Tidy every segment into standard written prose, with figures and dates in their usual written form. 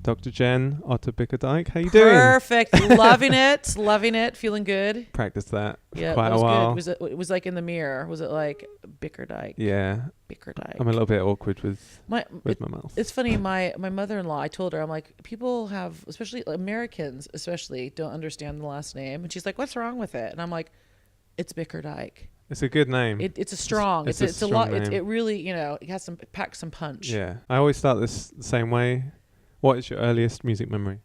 Dr. Jen, Otter Bickerdike. How you doing? Perfect. Loving it. Feeling good. Practiced that for Yeah, quite that was a while. good. It was like in the mirror. Was it like Bickerdike? Yeah. Bickerdike. I'm a little bit awkward with my mouth. It's funny. My mother-in-law, I told her, I'm like, people have, especially Americans, don't understand the last name. And she's like, what's wrong with it? And I'm like, it's Bickerdike. It's a good name. It's a strong. It's a lot. It really, it has packs some punch. Yeah. I always start this the same way. What is your earliest music memory?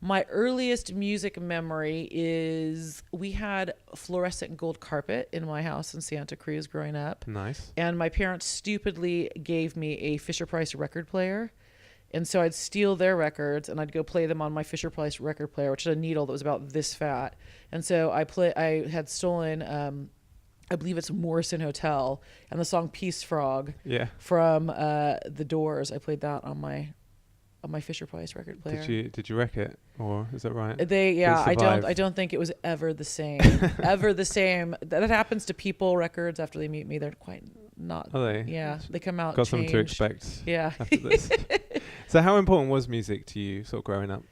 My earliest music memory is we had fluorescent gold carpet in my house in Santa Cruz growing up. Nice. And my parents stupidly gave me a Fisher-Price record player. And so I'd steal their records and I'd go play them on my Fisher-Price record player, which is a needle that was about this fat. And so I had stolen, I believe it's Morrison Hotel, and the song Peace Frog from The Doors. I played that on my Fisher-Price record player. Did you wreck it, or is that right? I don't think it was ever the same. Ever the same. That happens to People records after they meet me. They're quite not. Are they? Yeah, they come out. Got something to expect. Yeah. After this. So, how important was music to you, sort of growing up?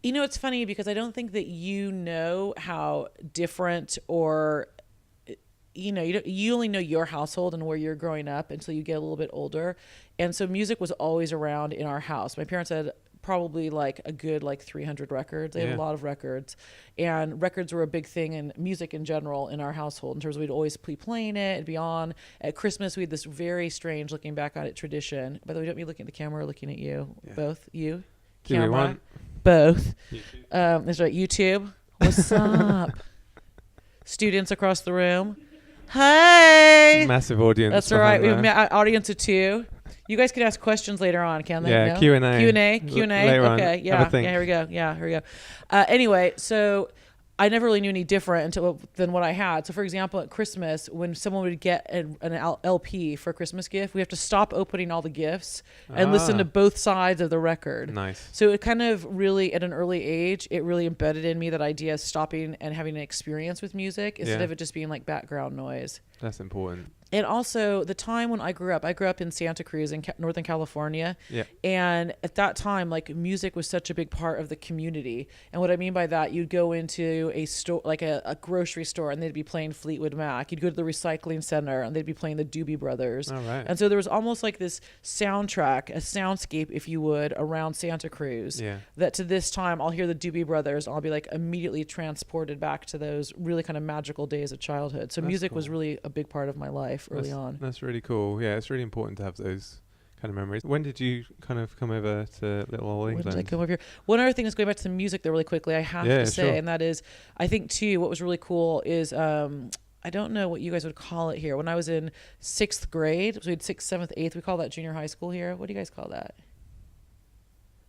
It's funny because I don't think that how different or. You only know your household and where you're growing up until you get a little bit older. And so music was always around in our house. My parents had probably like a good 300 records. They had a lot of records, and records were a big thing in music in general in our household in terms of we'd always be playing it. It'd be on at Christmas. We had this very strange, looking back on it, tradition. By the way, don't be looking at the camera or looking at you. Yeah. Both you, do camera, we want? Both. That's right. YouTube. What's up? Students across the room. Hey, massive audience. That's all right. We have an audience of 2. You guys can ask questions later on, can they? Yeah, no? Q&A. Okay, yeah, here we go. Anyway, so I never really knew any different than what I had. So, for example, at Christmas, when someone would get an LP for a Christmas gift, we have to stop opening all the gifts and listen to both sides of the record. Nice. So it kind of really, at an early age, it really embedded in me that idea of stopping and having an experience with music instead of it just being like background noise. That's important. And also the time when I grew up in Santa Cruz in Northern California. Yeah. And at that time, music was such a big part of the community. And what I mean by that, you'd go into a store, like a grocery store, and they'd be playing Fleetwood Mac. You'd go to the recycling center and they'd be playing the Doobie Brothers. All right. And so there was almost like this soundtrack, a soundscape, if you would, around Santa Cruz. Yeah. That to this time, I'll hear the Doobie Brothers and I'll be like immediately transported back to those really kind of magical days of childhood. So music was really a big part of my life early on. That's really cool. Yeah, it's really important to have those kind of memories. When did you kind of come over to Little Old England? When did I come over here? One other thing is going back to the music there really quickly, I have to say, and that is, I think too, what was really cool is, I don't know what you guys would call it here. When I was in 6th grade, so we had 6th, 7th, 8th, we call that junior high school here. What do you guys call that?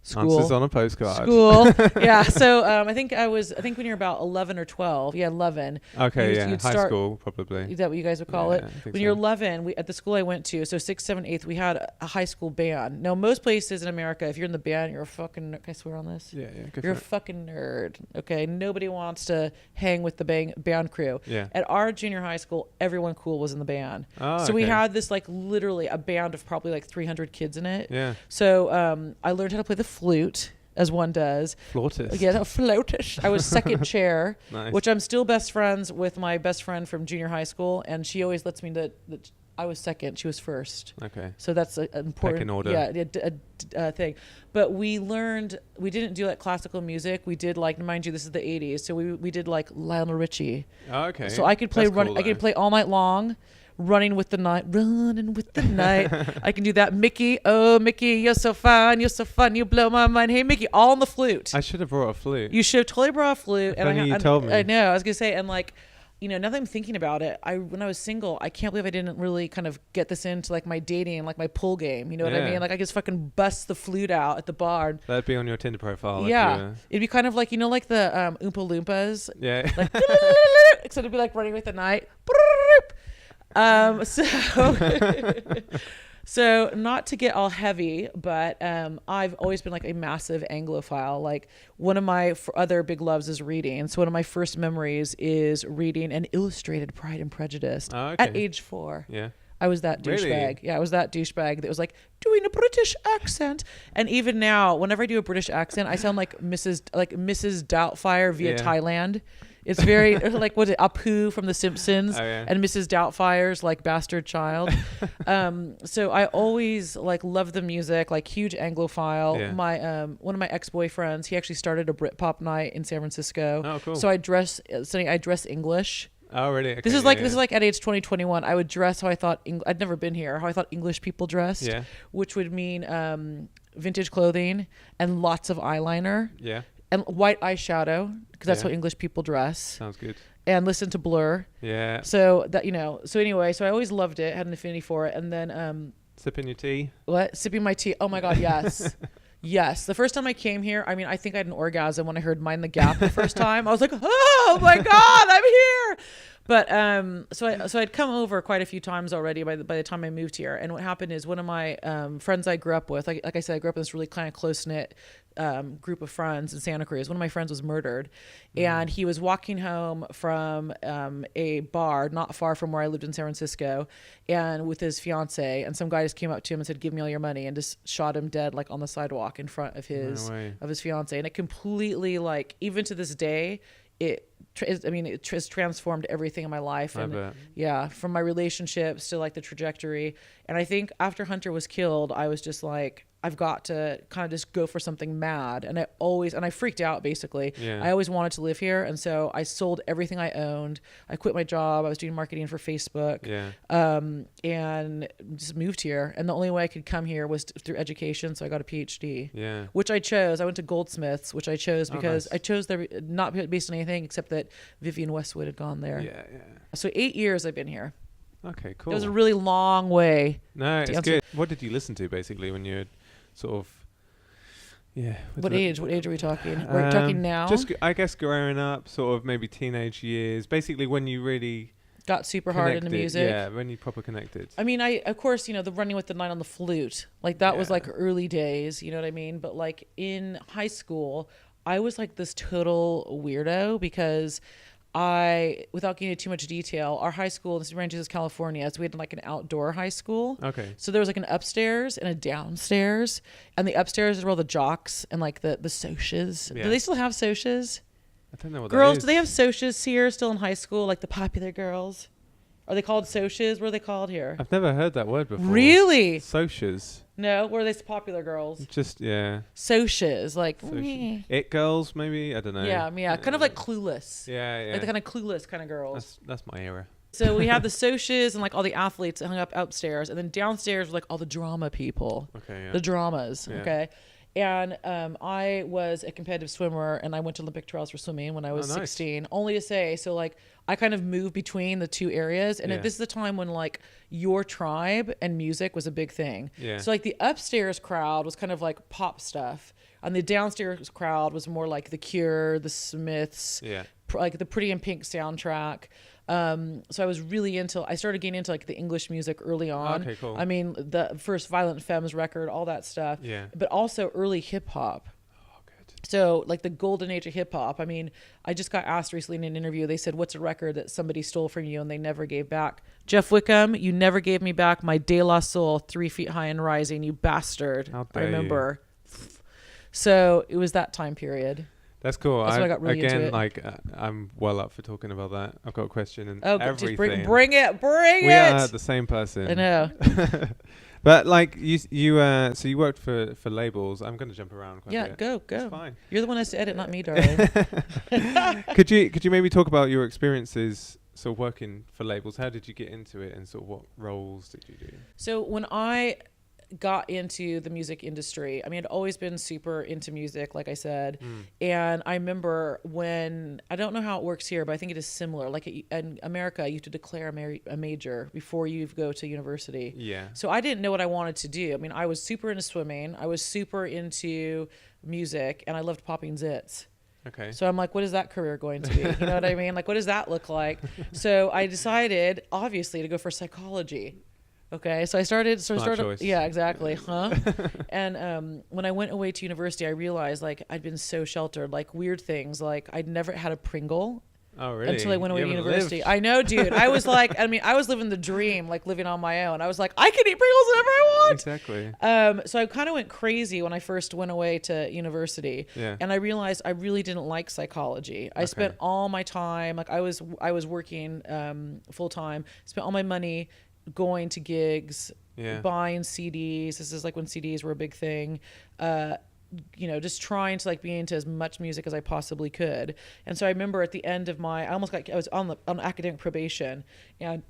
School. Answers on a postcard. School. Yeah. So I think when you're about 11 or 12, 11. Okay. High school probably. Is that what you guys would call it? When you're 11, at the school I went to, so 6th, 7th, 8th, we had a high school band. Now, most places in America, if you're in the band, you're a fucking, can I swear on this? Yeah. You're a fucking nerd. Okay. Nobody wants to hang with the band crew. Yeah. At our junior high school, everyone cool was in the band. Oh, so we had this literally a band of probably 300 kids in it. Yeah. So I learned how to play the flute, as one does. Flautist. Yeah, a flautist. I was second chair, nice. Which I'm still best friends with my best friend from junior high school, and she always lets me that I was second, she was first. Okay. So that's an important pecking order. Yeah, thing. But we didn't do classical music. We did mind you, this is the 80s, so we did Lionel Richie. Oh, okay. So I could play I could play all night long. Running with the night. I can do that. Mickey, oh Mickey, you're so fine, you're so fun, you blow my mind. Hey Mickey, all on the flute. I should have brought a flute. You should have totally brought a flute. And you told me. I know. I was gonna say, and now that I'm thinking about it, when I was single, I can't believe I didn't really kind of get this into my dating, my pull game. You know what I mean? I just fucking bust the flute out at the bar. That'd be on your Tinder profile. Yeah, it'd be kind of the Oompa Loompas. Yeah. Except it'd be running with the night. So not to get all heavy, but I've always been a massive Anglophile. One of my other big loves is reading. So one of my first memories is reading an illustrated Pride and Prejudice at age 4. Yeah. I was that Really? douchebag. Yeah, I was that douchebag that was like doing a British accent. And even now, whenever I do a British accent, I sound like Mrs. Doubtfire via Yeah. Thailand. It's very like what is it, Apu from The Simpsons, Oh, yeah. and Mrs. Doubtfire's like bastard child. So I always like love the music, like huge Anglophile. Yeah. My one of my ex-boyfriends, he actually started a Britpop night in San Francisco. Oh, cool. So I dress English. Oh, really? Okay, This is yeah, like yeah. this is like at age 2021. I would dress how I thought I'd never been here. How I thought English people dressed, Yeah. which would mean vintage clothing and lots of eyeliner Yeah. and white eyeshadow because that's Yeah. how English people dress. Sounds good. And listen to Blur. Yeah. So that so anyway, so I always loved it, had an affinity for it, and then Sipping your tea. sipping my tea. Oh my god, yes. Yes, the first time I came here, I mean, I think I had an orgasm when I heard Mind the Gap the first time. I was like, "Oh my god, I'm here!" But so I'd come over quite a few times already by the time I moved here. And what happened is one of my friends I grew up with, like I said, I grew up in this really kind of close knit group of friends in Santa Cruz. One of my friends was murdered, and he was walking home from a bar not far from where I lived in San Francisco, and with his fiance. And some guy just came up to him and said, "Give me all your money," and just shot him dead, like on the sidewalk in front of his fiance. And it completely, like, even to this day, it has transformed everything in my life. I And bet. yeah, from my relationships to like the trajectory. And I think after Hunter was killed, I was just like, I've got to kind of just go for something mad. And I freaked out basically. Yeah. I always wanted to live here. And so I sold everything I owned. I quit my job. I was doing marketing for Facebook. Yeah. And just moved here. And the only way I could come here was through education. So I got a PhD. Yeah. Which I chose. I went to Goldsmiths, which I chose because nice. I chose there not based on anything except that Vivian Westwood had gone there. Yeah. Yeah. So 8 years I've been here. Okay. Cool. It was a really long way. No, it's answer- good. What did you listen to basically when you were sort of? Yeah. What age are we talking? We're talking now. Just I guess growing up, sort of maybe teenage years. Basically, when you really Got super hard into connected. music. Yeah, when you proper connected. I mean, of course, the running with the night on the flute, like that was Yeah. like early days, you know what I mean? But like in high school, I was like this total weirdo because without getting into too much detail, our high school, this is Ranch Jesus, California, so we had like an outdoor high school. Okay. So there was like an upstairs and a downstairs, and the upstairs is where all the jocks and like the socias. Yeah. Do they still have socias? I don't know what Girls, that is. do they have socias here still in high school, like the popular girls? Are they called socias? What are they called here? I've never heard that word before. Really? Socias. No, what are they popular girls? Just yeah. Socias, like Socias. It girls maybe. I don't know. yeah, kind of like Clueless. Yeah, yeah. Like the kind of Clueless kind of girls. That's my era. So we have the socias and like all the athletes that hung up upstairs, and then downstairs were like all the drama people. Okay. Yeah. The dramas. Yeah. Okay. And I was a competitive swimmer, and I went to Olympic trials for swimming when I was nice. 16. Only to say, so like I kind of moved between the two areas, and Yeah. this is the time when like your tribe and music was a big thing. Yeah. So like the upstairs crowd was kind of like pop stuff, and the downstairs crowd was more like The Cure, The Smiths, Yeah. like the Pretty in Pink soundtrack. So I was really I started getting into like the English music early on. Okay, cool. I mean, the first Violent Femmes record, all that stuff. Yeah. But also early hip hop. Oh, good. So like the golden age of hip hop. I mean, I just got asked recently in an interview, they said, what's a record that somebody stole from you and they never gave back? Jeff Wickham, you never gave me back my De La Soul, 3 Feet High and Rising, you bastard. How I dare remember. So it was that time period. That's cool. That's when I got really into again, it. like I'm well up for talking about that. I've got a question and Oh, everything. just bring it. We are the same person. I know. But like so you worked for labels. I'm going to jump around quite a Yeah, bit. go. It's fine. You're the one that has to edit, not me, darling. Could you maybe talk about your experiences sort of working for labels? How did you get into it, and sort of what roles did you do? So when I got into the music industry, I mean, I'd always been super into music, like I said. And I remember when, I don't know how it works here, but I think it is similar. Like in America, you have to declare a major before you go to university. Yeah. So I didn't know what I wanted to do. I mean, I was super into swimming. I was super into music, and I loved popping zits. Okay. So I'm like, what is that career going to be? You know what I mean? Like, what does that look like? So I decided, obviously, to go for psychology. Okay, so I started. Smart choice. Yeah, exactly. Huh? And when I went away to university, I realized like I'd been so sheltered, like weird things, like I'd never had a Pringle. Oh, really? Until I went away to You haven't university. lived. I know, dude. I was like, I mean, I was living the dream, like living on my own. I was like, I can eat Pringles whenever I want. Exactly. So I kind of went crazy when I first went away to university. Yeah. And I realized I really didn't like psychology. I spent all my time, like I was working full time, spent all my money going to gigs, buying CDs. This is like when CDs were a big thing. You know, just trying to like be into as much music as I possibly could. And so I remember at the end of I was on academic probation, and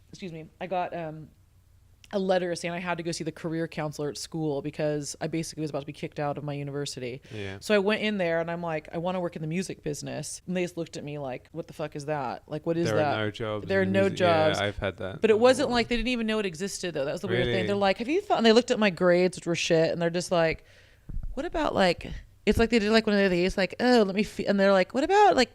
excuse me, I got a letter saying I had to go see the career counselor at school because I basically was about to be kicked out of my university. Yeah. So I went in there and I'm like, I want to work in the music business. And they just looked at me like, what the fuck is that? Like, what is that? There are no jobs. There are no jobs. Yeah, I've had that. But it wasn't like they didn't even know it existed though. That was the weird Really? thing. They're like, have you thought? And they looked at my grades, which were shit, and they're just like, what about like, it's like they did like one of these, like, oh, let me, and they're like, what about like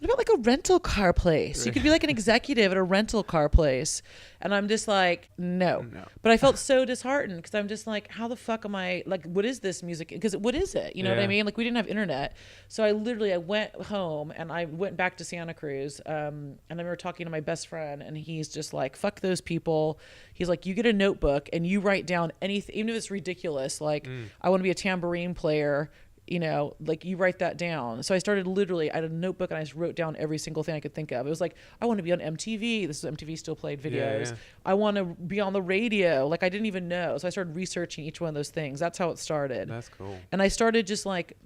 a rental car place? You could be like an executive at a rental car place. And I'm just like, no. But I felt so disheartened because I'm just like, how the fuck am I, like, what is this music? Because what is it? You know what I mean? Like, we didn't have internet. So I went home and I went back to Santa Cruz. And I remember talking to my best friend and he's just like, fuck those people. He's like, you get a notebook and you write down anything, even if it's ridiculous. Like, I want to be a tambourine player. You know, like you write that down. So I started literally, I had a notebook and I just wrote down every single thing I could think of. It was like, I want to be on MTV. This is MTV still played videos. Yeah. I want to be on the radio. Like I didn't even know. So I started researching each one of those things. That's how it started. That's cool. And I started just like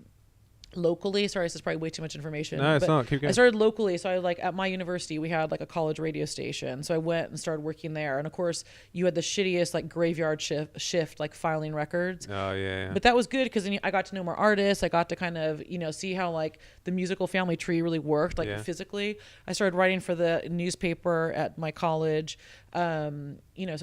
locally. Sorry, this is probably way too much information. No, it's not. Keep going. I started locally. So I like at my university, we had like a college radio station. So I went and started working there. And of course, you had the shittiest like graveyard shift like filing records. Oh yeah. But that was good because then I got to know more artists. I got to kind of see how like the musical family tree really worked like physically. I started writing for the newspaper at my college. So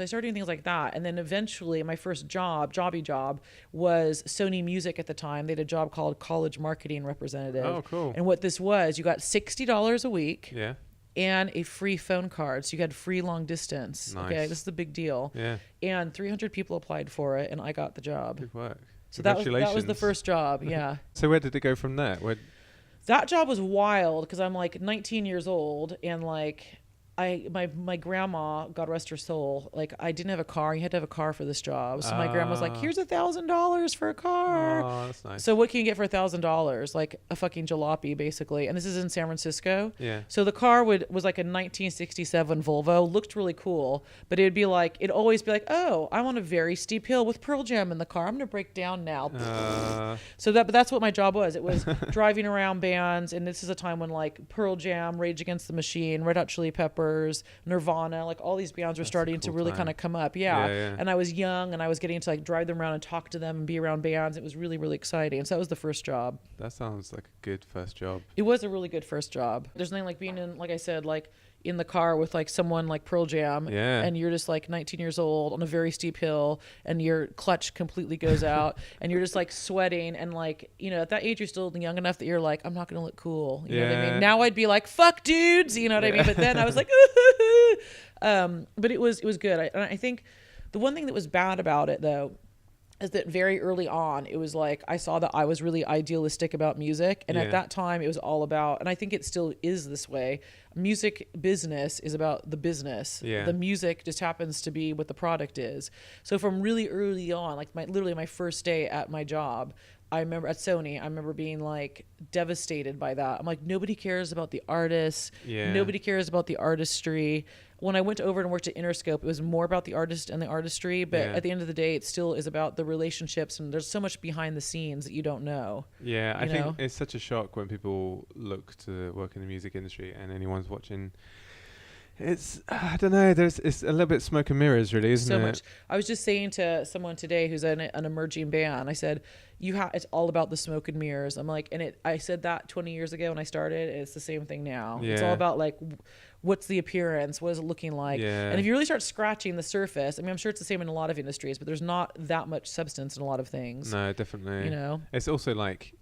I started doing things like that. And then eventually my first jobby job was Sony Music at the time. They had a job called college marketing representative. Oh, cool. And what this was, you got $60 a week. Yeah. And a free phone card. So you had free long distance. Nice. Okay. This is the big deal. Yeah. And 300 people applied for it and I got the job. Good work. So that was the first job. Yeah. So where did it go from there? That job was wild because I'm like 19 years old and like my grandma, God rest her soul, like I didn't have a car. You had to have a car for this job. So my grandma was like, here's $1,000 for a car. Oh, that's nice. So what can you get for $1,000? Like a fucking jalopy basically. And this is in San Francisco. Yeah. So the car was like a 1967 Volvo, looked really cool, but it'd always be like, oh, I'm on a very steep hill with Pearl Jam in the car. I'm going to break down now. But that's what my job was. It was driving around bands. And this is a time when like Pearl Jam, Rage Against the Machine, Red Hot Chili Peppers, Nirvana, like all these bands were starting to really kind of come up. Yeah. And I was young and I was getting to like drive them around and talk to them and be around bands. It was really, really exciting. So that was the first job. That sounds like a good first job. It was a really good first job. There's nothing like being in, like I said, like in the car with like someone like Pearl Jam. Yeah. And you're just like 19 years old on a very steep hill and your clutch completely goes out and you're just like sweating and like, at that age you're still young enough that you're like, I'm not going to look cool. You know what I mean? Now I'd be like, fuck dudes, you know what I mean? But then I was like, but it was good. I think the one thing that was bad about it though is that very early on, it was like I saw that I was really idealistic about music. And at that time, it was all about, and I think it still is this way, music business is about the business. Yeah. The music just happens to be what the product is. So from really early on, like literally my first day at my job, I remember at Sony, I remember being like devastated by that. I'm like, nobody cares about the artists. Yeah. Nobody cares about the artistry. When I went over and worked at Interscope, it was more about the artist and the artistry. But at the end of the day, it still is about the relationships. And there's so much behind the scenes that you don't know. Yeah, I think it's such a shock when people look to work in the music industry and anyone's watching. It's, I don't know, it's a little bit smoke and mirrors really, isn't it? So much. I was just saying to someone today who's in an emerging band, I said, it's all about the smoke and mirrors. I'm like, I said that 20 years ago when I started, it's the same thing now. Yeah. It's all about like, what's the appearance? What is it looking like? Yeah. And if you really start scratching the surface, I mean, I'm sure it's the same in a lot of industries, but there's not that much substance in a lot of things. No, definitely. You know? It's also like,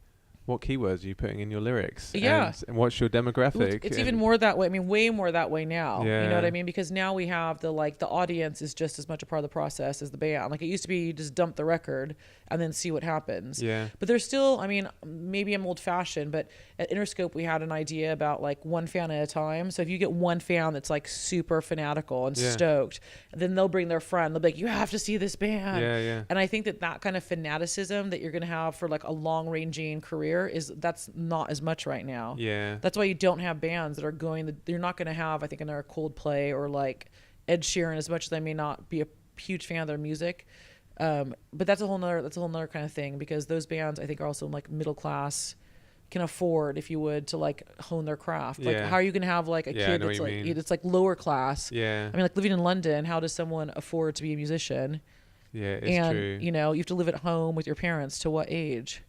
what keywords are you putting in your lyrics? Yeah. And what's your demographic? It's even more that way. I mean, way more that way now. Yeah. You know what I mean? Because now we have the audience is just as much a part of the process as the band. Like it used to be, you just dump the record and then see what happens. Yeah. But there's still, I mean, maybe I'm old fashioned, but at Interscope we had an idea about like one fan at a time. So if you get one fan that's like super fanatical and stoked, then they'll bring their friend. They'll be like, you have to see this band. Yeah, yeah. And I think that kind of fanaticism that you're going to have for like a long ranging career that's not as much right now. Yeah. That's why you don't have bands that are you're not going to have, I think, another Coldplay or like Ed Sheeran, as much as I may not be a huge fan of their music. But that's a whole nother kind of thing, because those bands I think are also like middle class, can afford, if you would, to like hone their craft. Like how are you going to have like a kid that's like, it's like lower class. Yeah. I mean, like living in London, how does someone afford to be a musician? Yeah, it's true. You know, you have to live at home with your parents to what age?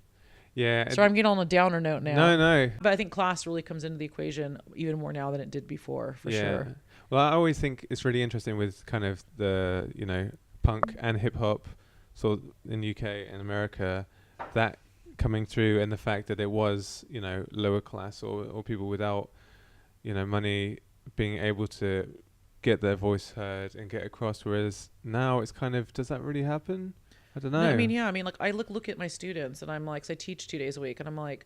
Yeah. So I'm getting on a downer note now. No. But I think class really comes into the equation even more now than it did before, for sure. Well, I always think it's really interesting with kind of the, you know, punk and hip hop sort of in the UK and America, that coming through, and the fact that it was, you know, lower class or people without, you know, money being able to get their voice heard and get across. Whereas now it's kind of, does that really happen? I don't know. No, I mean, like I look at my students and I'm like, 'cause I teach 2 days a week, and I'm like,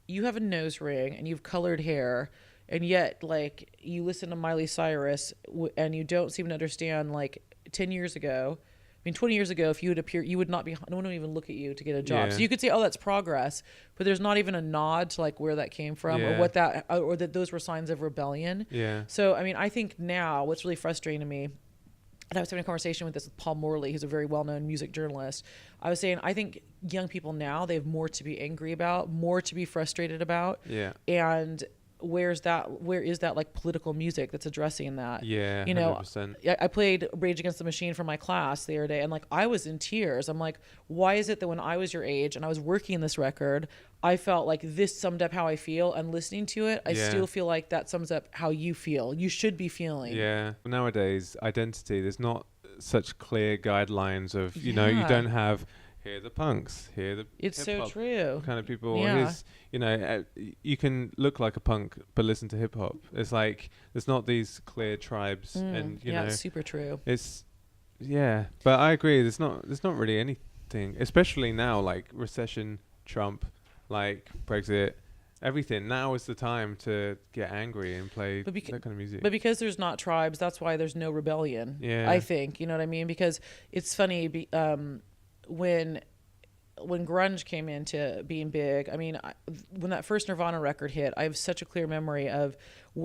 you have a nose ring and you've colored hair, and yet like you listen to Miley Cyrus and you don't seem to understand, like 10 years ago, I mean 20 years ago, if you would appear, you would not be, no one would even look at you to get a job. So you could say, oh, that's progress, but there's not even a nod to like where that came from or what that, or that those were signs of rebellion. Yeah. So I mean, I think now what's really frustrating to me, and I was having a conversation with Paul Morley, who's a very well-known music journalist. I was saying, I think young people now, they have more to be angry about, more to be frustrated about. Yeah. And where is that like political music that's addressing that? Yeah. You know, 100%. I played Rage Against the Machine for my class the other day, and like I was in tears. I'm like, why is it that when I was your age and I was working this record, I felt like this summed up how I feel, and listening to it, I still feel like that sums up how you feel. You should be feeling. Yeah. Nowadays, identity, there's not such clear guidelines of, you know, you don't have, here are the punks, here are the It's hip-hop so true. kind of people. Yeah. Here's, you know, you can look like a punk but listen to hip hop. It's like there's not these clear tribes, and you know, it's super true. It's but I agree. There's not really anything, especially now, like recession, Trump, like Brexit, everything. Now is the time to get angry and play that kind of music. But because there's not tribes, that's why there's no rebellion. Yeah. I think, you know what I mean? Because it's funny, when grunge came into being big, I mean, when that first Nirvana record hit, I have such a clear memory of,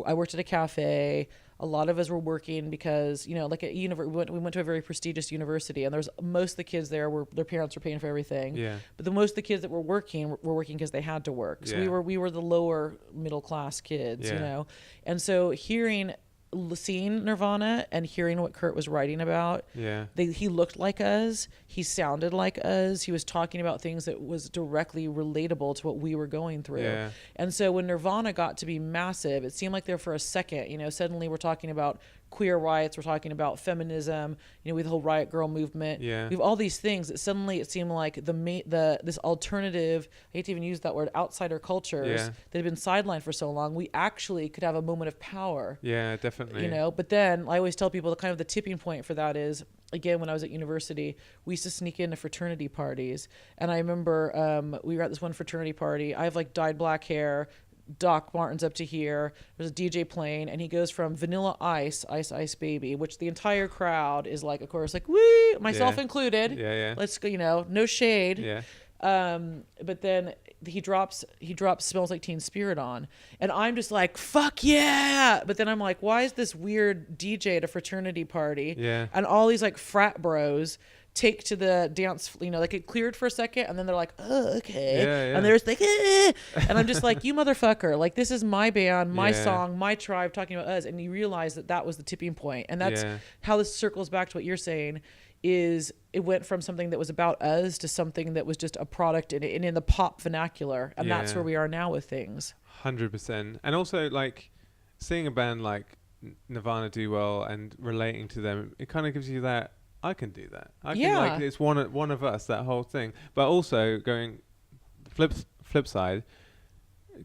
I worked at a cafe. A lot of us were working because, you know, like at we went to a very prestigious university, and there's most of the kids there were, their parents were paying for everything. Yeah. But most of the kids that were working because they had to work. So we were the lower middle class kids, you know. And so seeing Nirvana and hearing what Kurt was writing about, he looked like us, he sounded like us, he was talking about things that was directly relatable to what we were going through. And so when Nirvana got to be massive, it seemed like there for a second, you know, suddenly we're talking about queer rights, we're talking about feminism, you know, with the whole Riot Girl movement. We have all these things that suddenly it seemed like this alternative, I hate to even use that word, outsider cultures that have been sidelined for so long, we actually could have a moment of power. Yeah, definitely. You know, but then I always tell people the tipping point for that is, again, when I was at university, we used to sneak into fraternity parties. And I remember we were at this one fraternity party. I have like dyed black hair, Doc Martens up to here. There's a DJ playing, and he goes from Vanilla Ice, Ice Ice Baby, which the entire crowd is like, of course, like, wee, myself included. Let's go, you know, no shade. But then he drops Smells Like Teen Spirit on, and I'm just like, fuck yeah. But then I'm like, why is this weird DJ at a fraternity party? And all these like frat bros take to the dance, you know, like it cleared for a second, and then they're like, oh, okay. And there's like, and I'm just like, you motherfucker, like, this is my band, my song, my tribe talking about us. And you realize that was the tipping point. And that's how this circles back to what you're saying, is it went from something that was about us to something that was just a product in the pop vernacular. And that's where we are now with things. 100%. And also, like, seeing a band like Nirvana do well and relating to them, it kind of gives you that, I can do that. I can, like, it's one of us, that whole thing. But also flip flip side,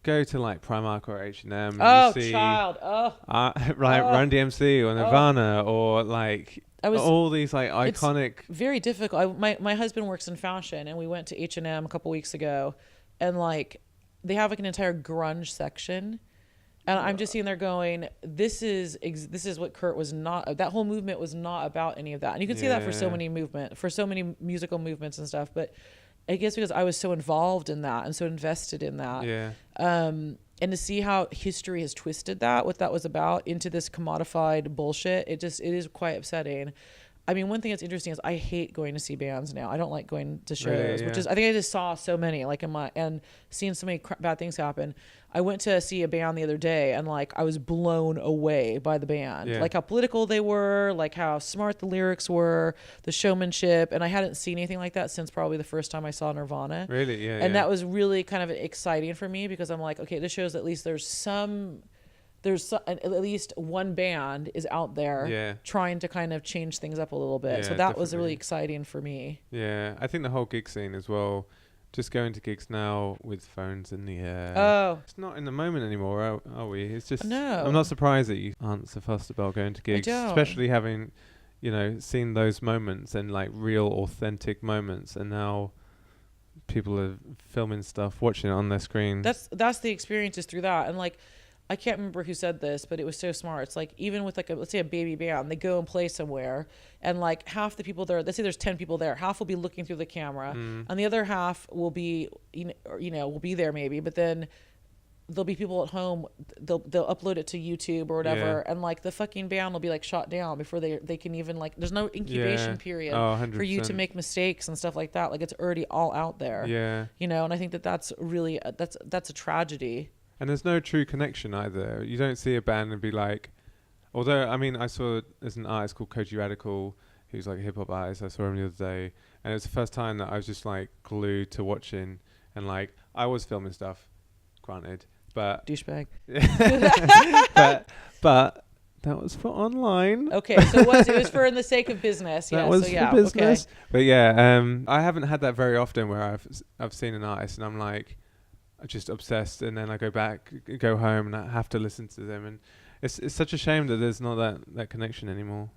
go to like Primark or H&M. Oh, you see, child. Run DMC or Nirvana or like all these like iconic. It's very difficult. My husband works in fashion, and we went to H&M a couple weeks ago, and like they have like an entire grunge section. And I'm just sitting there going, this is what Kurt was not. That whole movement was not about any of that. And you can see that for so many musical movements and stuff. But I guess because I was so involved in that and so invested in that. Yeah. And to see how history has twisted that, what that was about, into this commodified bullshit, it is quite upsetting. I mean, one thing that's interesting is I hate going to see bands now. I don't like going to shows, really, which is, I think I just saw so many, like and seeing so many bad things happen. I went to see a band the other day, and like I was blown away by the band, like how political they were, like how smart the lyrics were, the showmanship. And I hadn't seen anything like that since probably the first time I saw Nirvana. Really? Yeah. And that was really kind of exciting for me, because I'm like, okay, this shows at least at least one band is out there trying to kind of change things up a little bit. So that definitely was really exciting for me. Yeah, I think the whole gig scene as well, just going to gigs now with phones in the air. Oh. It's not in the moment anymore, are we? It's just, no. I'm not surprised that you aren't so fussed about going to gigs, especially having, seen those moments and like real authentic moments, and now people are filming stuff, watching it on their screen. That's the experiences through that. And like, I can't remember who said this, but it was so smart. It's like, even with like let's say a baby band, they go and play somewhere, and like half the people there, let's say there's 10 people there, half will be looking through the camera, and the other half will be, will be there maybe, but then there'll be people at home, they'll upload it to YouTube or whatever, and like the fucking band will be like shot down before they can even, like, there's no incubation period for you to make mistakes and stuff like that. Like, it's already all out there. And I think that's really that's a tragedy. And there's no true connection either. You don't see a band and be like, although, I mean, I saw there's an artist called Koji Radical, who's like a hip hop artist. I saw him the other day, and it was the first time that I was just like glued to watching, and like I was filming stuff, granted, but douchebag. but that was for online. Okay, so it was for the sake of business. That was for business. Okay. But yeah, I haven't had that very often where I've seen an artist and I'm like, just obsessed, and then I go home and I have to listen to them, and it's such a shame that there's not that connection anymore.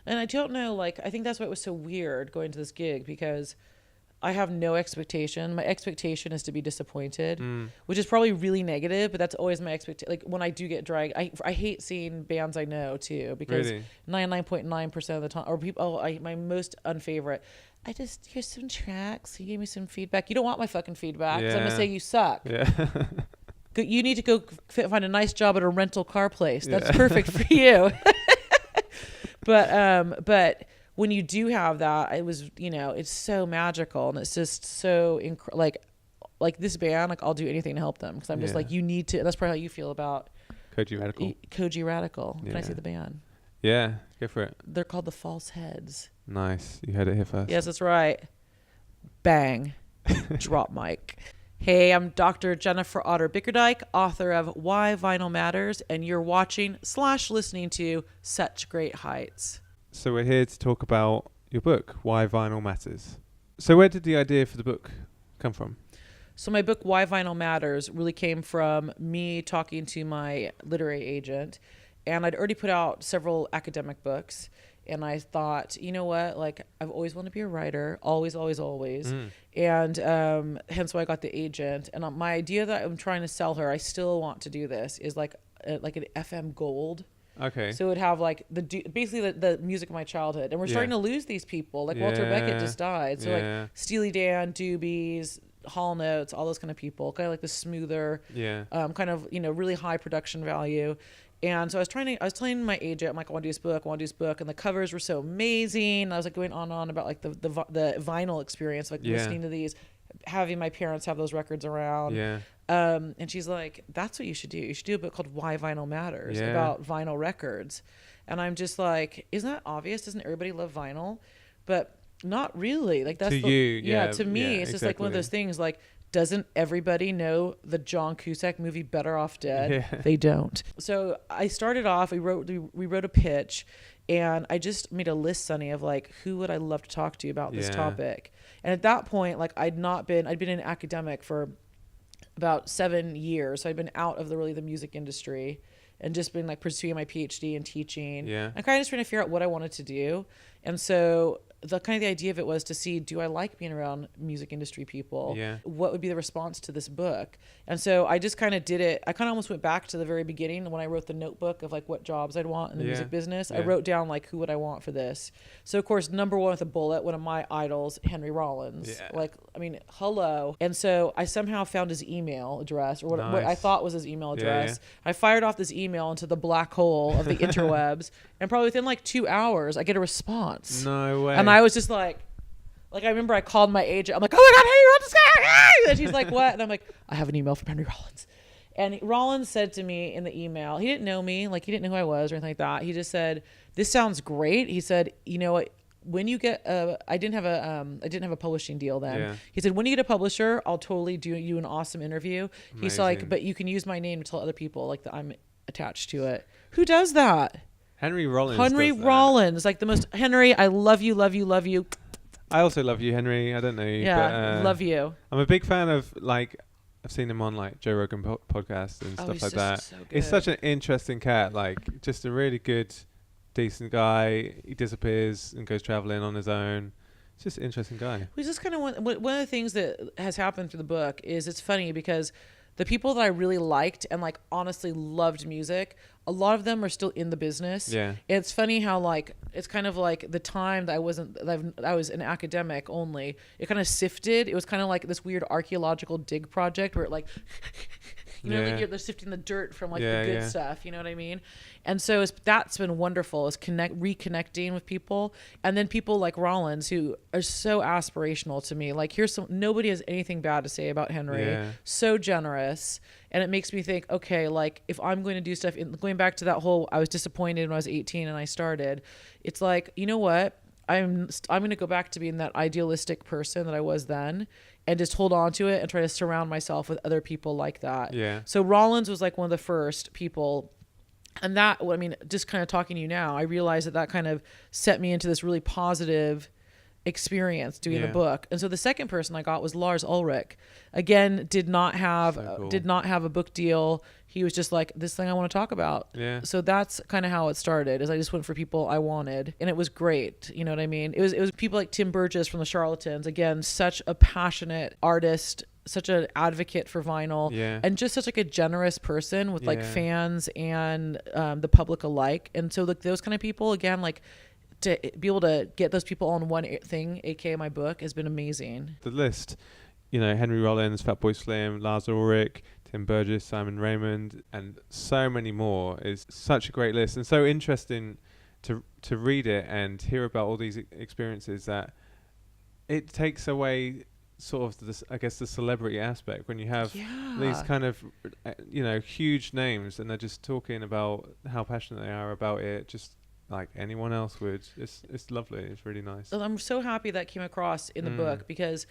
And I don't know, like, I think that's why it was so weird going to this gig, because I have no expectation. My expectation is to be disappointed, which is probably really negative, but that's always my expectation. Like, when I do get dragged, I hate seeing bands I know too, because 99.9% of the time, or people, my most unfavorite, here's some tracks. You gave me some feedback. You don't want my fucking feedback, because I'm going to say you suck. Yeah. You need to go find a nice job at a rental car place. That's perfect for you. But when you do have that, it was, it's so magical, and it's just so like this band, like, I'll do anything to help them, because I'm just like, you need to. That's probably how you feel about Koji Radical. Koji Radical. Can I see the band? Yeah, go for it. They're called the False Heads. Nice. You heard it here first. Yes, that's right. Bang. Drop mic. Hey, I'm Dr. Jennifer Otter Bickerdike, author of Why Vinyl Matters, and you're watching/listening to Such Great Heights. So we're here to talk about your book, Why Vinyl Matters. So where did the idea for the book come from? So my book, Why Vinyl Matters, really came from me talking to my literary agent. And I'd already put out several academic books. And I thought, you know what? Like, I've always wanted to be a writer. Always, always, always. And hence why I got the agent. And my idea that I'm trying to sell her, I still want to do this, is like an FM Gold. Okay. So it would have like basically the music of my childhood. And we're starting to lose these people. Like Walter Beckett just died. So like Steely Dan, Doobies, Hall Notes, all those kind of people. Kind of like the smoother, kind of, really high production value. And so I was telling my agent, I'm like, I want to do this book. And the covers were so amazing. I was like going on and on about like the vinyl experience, like listening to these, having my parents have those records around. And she's like, that's what you should do. You should do a book called Why Vinyl Matters, about vinyl records. And I'm just like, isn't that obvious? Doesn't everybody love vinyl? But not really. Like, that's to you. To me, it's just like one of those things, like, doesn't everybody know the John Cusack movie Better Off Dead? They don't. So I started off, we wrote a pitch, and I just made a list, Sunny, of like, who would I love to talk to about this topic. And at that point, like, I'd been an academic for about 7 years. So I'd been out of the music industry and just been like pursuing my PhD and teaching. Yeah. And kind of just trying to figure out what I wanted to do. And so the idea of it was to see, do I like being around music industry people? Yeah. What would be the response to this book? And so I just kind of did it. I kind of almost went back to the very beginning when I wrote the notebook of like what jobs I'd want in the music business. I wrote down like, who would I want for this? So of course, number one with a bullet, one of my idols, Henry Rollins. Yeah. Like, I mean, hello. And so I somehow found his email address, or what I thought was his email address. I fired off this email into the black hole of the interwebs, and probably within like 2 hours, I get a response. No way. And I was just like I remember I called my agent. I'm like, oh my God, Henry Rollins, guy. And she's like, what? And I'm like, I have an email from Henry Rollins. And Rollins said to me in the email, he didn't know me, like he didn't know who I was or anything like that. He just said, this sounds great. He said, you know what? When you get I didn't have a publishing deal then. Yeah. He said, when you get a publisher, I'll totally do you an awesome interview. Amazing. He's like, but you can use my name to tell other people like that I'm attached to it. Who does that? Henry Rollins. Henry Rollins, like the most. Henry, I love you, love you, love you. I also love you, Henry. I don't know you. Yeah, but, love you. I'm a big fan of like, I've seen him on like Joe Rogan podcast and stuff like that. So He's such an interesting cat. Like just a really good, decent guy. He disappears and goes traveling on his own. It's just an interesting guy. He's just kind of one of the things that has happened through the book is it's funny because the people that I really liked and like honestly loved music, a lot of them are still in the business. Yeah. It's funny how like it's kind of like the time that I was an academic only, it kind of sifted. It was kind of like this weird archaeological dig project where it like like they're sifting the dirt from like the good stuff, you know what I mean? And so that's been wonderful, is reconnecting with people. And then people like Rollins who are so aspirational to me. Like nobody has anything bad to say about Henry. Yeah. So generous. And it makes me think, okay, like if I'm going to do stuff, going back to that whole, I was disappointed when I was 18 and I started, it's like, you know what? I'm going to go back to being that idealistic person that I was then and just hold on to it and try to surround myself with other people like that. Yeah. So Rollins was like one of the first people. And that, I mean, just kind of talking to you now, I realized that kind of set me into this really positive experience doing the book. And so the second person I got was Lars Ulrich. Again, did not have a book deal. He was just like, this thing I want to talk about. Yeah. So that's kind of how it started, is I just went for people I wanted, and it was great. You know what I mean? It was people like Tim Burgess from the Charlatans. Again, such a passionate artist, such an advocate for vinyl, and just such like a generous person with like fans and the public alike. And so like those kind of people, again, like to be able to get those people on one thing, aka my book, has been amazing. The list, Henry Rollins, Fatboy Slim, Lars Ulrich, Tim Burgess, Simon Raymond, and so many more is such a great list, and so interesting to read it and hear about all these experiences that it takes away sort of the celebrity aspect when you have these kind of huge names and they're just talking about how passionate they are about it, just like anyone else would. It's lovely. It's really nice. I'm so happy that came across in the book, because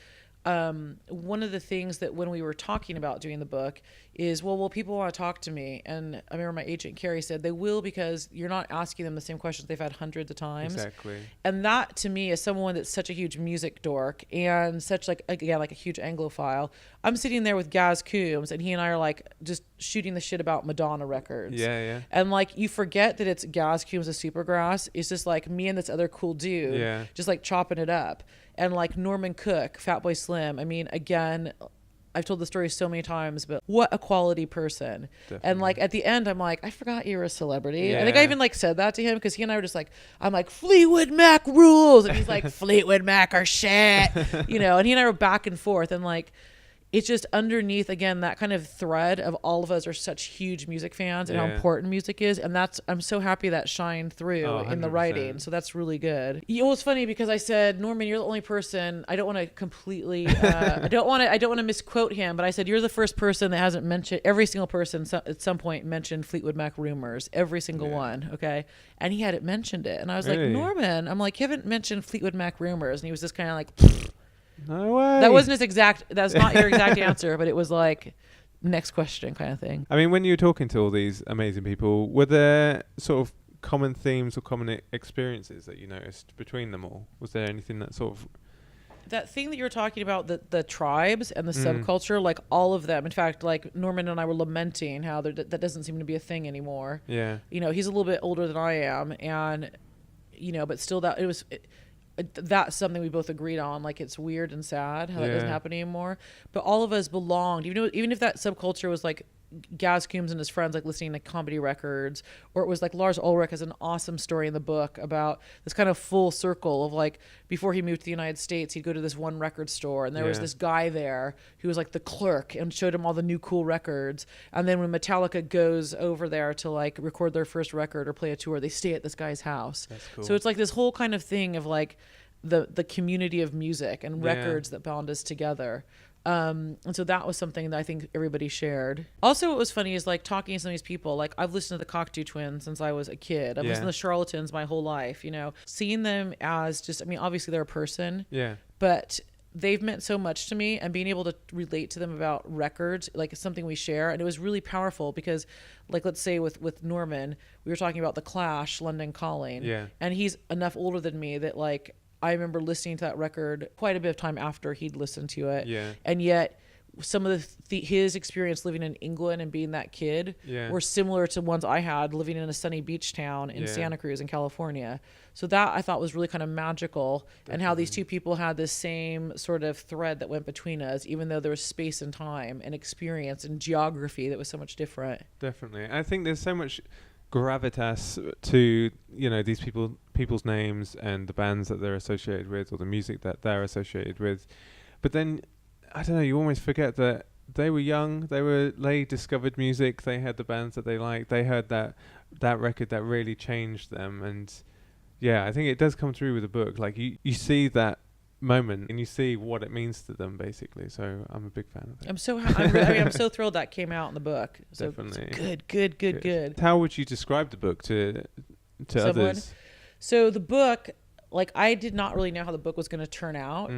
one of the things that when we were talking about doing the book is, well, people want to talk to me. And I remember my agent, Carrie, said they will, because you're not asking them the same questions they've had hundreds of times. Exactly. And that to me, is someone that's such a huge music dork and such like a huge Anglophile. I'm sitting there with Gaz Coombs and he and I are like just shooting the shit about Madonna records. Yeah. And like you forget that it's Gaz Coombs of Supergrass. It's just like me and this other cool dude just like chopping it up. And like Norman Cook, Fatboy Slim. I mean, again, I've told the story so many times, but what a quality person. Definitely. And like at the end, I'm like, I forgot you were a celebrity. Yeah. I think I even like said that to him, because he and I were just like, I'm like, Fleetwood Mac rules. And he's like, Fleetwood Mac are shit. And he and I were back and forth. And like, it's just underneath, again, that kind of thread of all of us are such huge music fans and how important music is. And I'm so happy that shined through in the writing. So that's really good. It was funny because I said, Norman, you're the only person, I don't want to completely, I don't want to misquote him, but I said, you're the first person that hasn't mentioned, every single person at some point mentioned Fleetwood Mac Rumors, every single one. Okay. And he hadn't mentioned it. And I was like, Norman, I'm like, you haven't mentioned Fleetwood Mac Rumors. And he was just kind of like, no way. That wasn't his exact. That's not your exact answer, but it was like next question kind of thing. I mean, when you were talking to all these amazing people, were there sort of common themes or common experiences that you noticed between them all? Was there anything that sort of that thing that you're talking about, the tribes and the subculture, like all of them. In fact, like Norman and I were lamenting how that doesn't seem to be a thing anymore. Yeah. You know, he's a little bit older than I am, and you know, but still, that's something we both agreed on. Like, it's weird and sad how that doesn't happen anymore. But all of us belonged, even if that subculture was like Gaz Coombs and his friends like listening to comedy records, or it was like Lars Ulrich has an awesome story in the book about this kind of full circle of like, before he moved to the United States, he'd go to this one record store and there was this guy there who was like the clerk and showed him all the new cool records. And then when Metallica goes over there to like record their first record or play a tour, they stay at this guy's house. That's cool. So it's like this whole kind of thing of like the community of music and records that bound us together. And so that was something that I think everybody shared. Also, what was funny is like talking to some of these people, like I've listened to the Cocteau Twins since I was a kid. I've listened to the Charlatans my whole life, you know, seeing them as just, I mean, obviously they're a person, but they've meant so much to me, and being able to relate to them about records, like it's something we share. And it was really powerful because like, let's say with Norman, we were talking about the Clash, London Calling, and he's enough older than me that like, I remember listening to that record quite a bit of time after he'd listened to it. And yet some of his experience living in England and being that kid were similar to ones I had living in a sunny beach town in Santa Cruz in California. So that I thought was really kind of magical. And how these two people had this same sort of thread that went between us, even though there was space and time and experience and geography that was so much different. Definitely. I think there's so much gravitas to, you know, these people's names and the bands that they're associated with, or the music that they're associated with. But then I don't know, you almost forget that they were young, they discovered music, they had the bands that they liked, they heard that record that really changed them. And I think it does come through with the book. Like you see that moment and you see what it means to them, basically. So I'm a big fan of it. I'm so thrilled that came out in the book. So definitely. Good. How would you describe the book to others? So the book, like I did not really know how the book was going to turn out.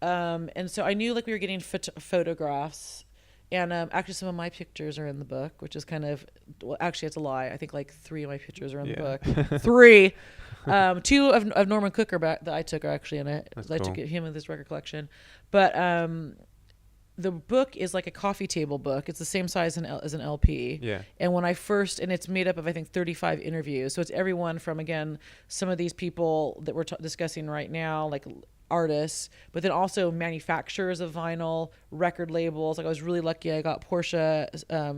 And so I knew like we were getting photographs, and actually some of my pictures are in the book, which is kind of, well, actually it's a lie. I think like 3 of my pictures are in the book. 3. 2 of Norman Cooker that I took are actually in it. I took him in this record collection. But the book is like a coffee table book. It's the same size as an LP. And when and it's made up of, I think, 35 interviews. So it's everyone from, again, some of these people that we're discussing right now, like artists, but then also manufacturers of vinyl, record labels. Like I was really lucky. I got Portia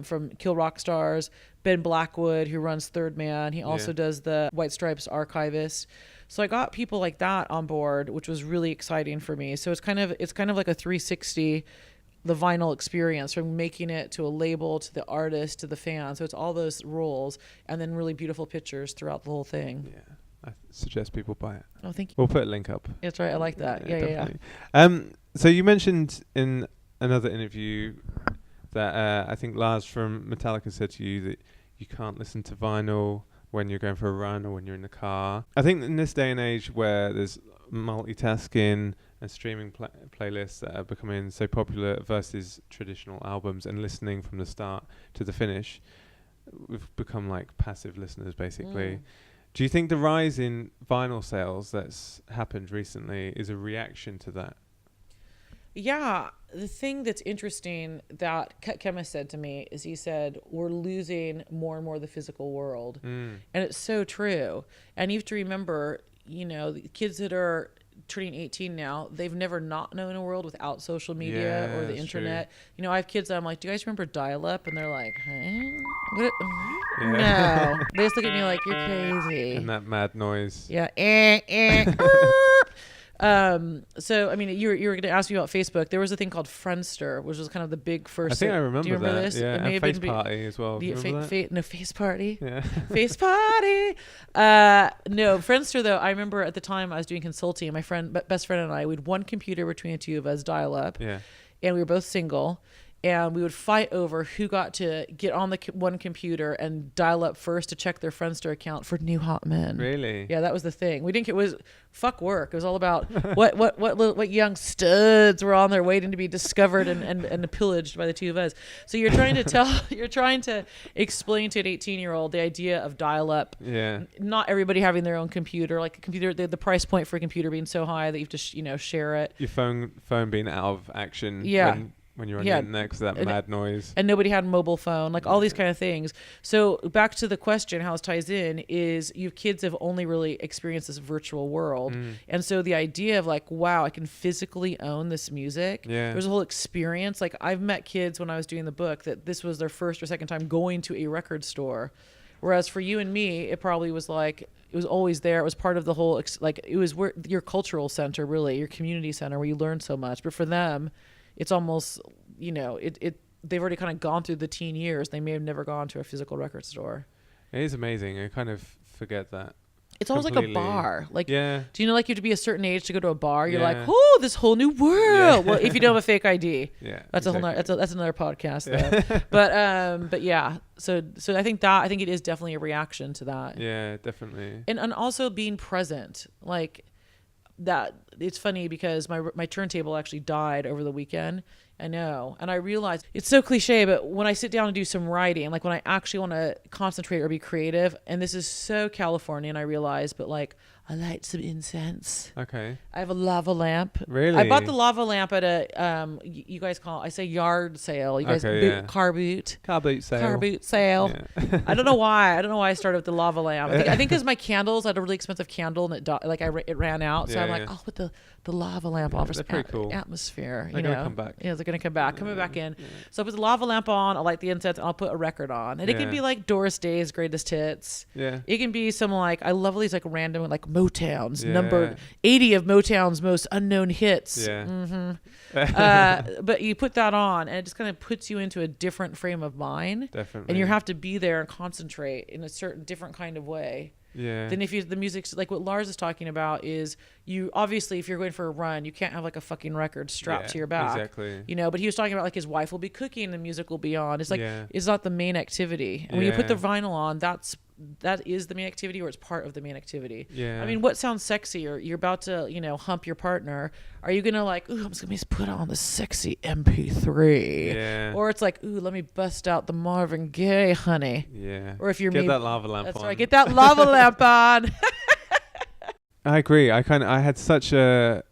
from Kill Rock Stars, Ben Blackwood, who runs Third Man. He also does the White Stripes archivist. So I got people like that on board, which was really exciting for me. So it's kind of like a 360, the vinyl experience, from making it to a label, to the artist, to the fan. So it's all those roles, and then really beautiful pictures throughout the whole thing. I suggest people buy it. Oh, thank you. We'll put a link up. That's right. I like that. Yeah. So you mentioned in another interview that I think Lars from Metallica said to you that you can't listen to vinyl when you're going for a run or when you're in the car. I think in this day and age where there's multitasking and streaming playlists that are becoming so popular versus traditional albums and listening from the start to the finish, we've become like passive listeners, basically. Do you think the rise in vinyl sales that's happened recently is a reaction to that? Yeah. The thing that's interesting that Cut Chemist said to me is he said, we're losing more and more the physical world. And it's so true. And you have to remember, you know, the kids that are turning 18 now, they've never not known a world without social media or the internet. True. You know, I have kids that I'm like, do you guys remember dial-up? And they're like, huh? What? No. They just look at me like, you're crazy. And that mad noise. Yeah. So, I mean, you were going to ask me about Facebook. There was a thing called Friendster, which was kind of the big first. I think I remember, do you remember that. This? Yeah, and Face Party as well. No, Face Party. Yeah. Face Party. No, Friendster, though, I remember at the time I was doing consulting, my best friend and I, we had one computer between the two of us, dial up. Yeah. And we were both single. and we would fight over who got to get on the one computer and dial up first to check their Friendster account for new hot men. Really? Yeah, that was the thing. We didn't. It was fuck work. It was all about what young studs were on their waiting to be discovered and pillaged by the two of us. So you're trying to explain to an 18-year-old the idea of dial up. Yeah. Not everybody having their own computer, like a computer, the price point for a computer being so high that you have to share it. Your phone being out of action. Yeah. When you're on the internet, 'cause that mad noise. And nobody had a mobile phone, like all these kind of things. So back to the question, how this ties in is you kids have only really experienced this virtual world. And so the idea of like, wow, I can physically own this music. Yeah. There's a whole experience. Like I've met kids when I was doing the book that this was their first or second time going to a record store. Whereas for you and me, it probably was like, it was always there. It was part of the whole, it was where your cultural center, really, your community center where you learn so much. But for them, it's almost, they've already kind of gone through the teen years. They may have never gone to a physical record store. It is amazing. I kind of forget that. It's almost like a bar. Like, yeah. Do you know, like you have to be a certain age to go to a bar? You're like, Yeah. oh, this whole new world. Yeah. Well, if you don't have a fake ID, Yeah. that's exactly. that's another podcast. Yeah. But yeah. So I think it is definitely a reaction to that. Yeah, definitely. And also being present, like that. It's funny because my turntable actually died over the weekend. I know. And I realized it's so cliche, but when I sit down and do some writing, like when I actually want to concentrate or be creative, and this is so Californian, I realize, but like I light some incense. Okay. I have a lava lamp. Really? I bought the lava lamp at a you guys I say yard sale. You guys car boot. Car boot sale. Car boot sale. Yeah. I don't know why. I started with the lava lamp. I think because my candles, I had a really expensive candle and it ran out. So I'm like, I'll put the lava lamp on for some cool. atmosphere. They're gonna come back. Yeah, they're gonna come back. Coming back in. Yeah. So I put the lava lamp on. I'll light the incense and I'll put a record on. And it can be like Doris Day's Greatest Hits. Yeah. It can be some like, I love all these like random like Motown's number 80 of Motown's most unknown hits. Yeah. Mm-hmm. But you put that on and it just kind of puts you into a different frame of mind. Definitely. And you have to be there and concentrate in a certain different kind of way. Yeah. Then the music's like what Lars is talking about is you obviously if you're going for a run, you can't have like a fucking record strapped to your back. Exactly. But he was talking about like his wife will be cooking and the music will be on. It's like it's not the main activity. And when you put the vinyl on, that is the main activity or it's part of the main activity. Yeah. I mean, what sounds sexy or you're about to, hump your partner. Are you going to like, ooh, I'm just going to put on the sexy MP3. Yeah. Or it's like, ooh, let me bust out the Marvin Gaye, honey. Yeah. Or if you're Get that lava lamp that's on. right. Get that lava lamp on. I agree. I had such a,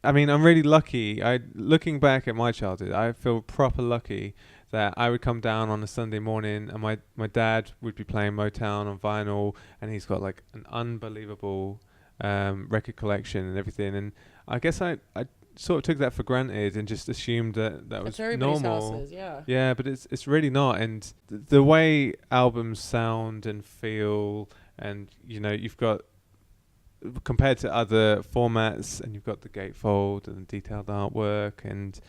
I mean, I'm really lucky. Looking back at my childhood, I feel proper lucky that I would come down on a Sunday morning and my dad would be playing Motown on vinyl and he's got like an unbelievable record collection and everything. And I guess I sort of took that for granted and just assumed that was normal. Houses, yeah. Yeah, but it's really not. And the way albums sound and feel and, you've got, compared to other formats, and you've got the gatefold and detailed artwork and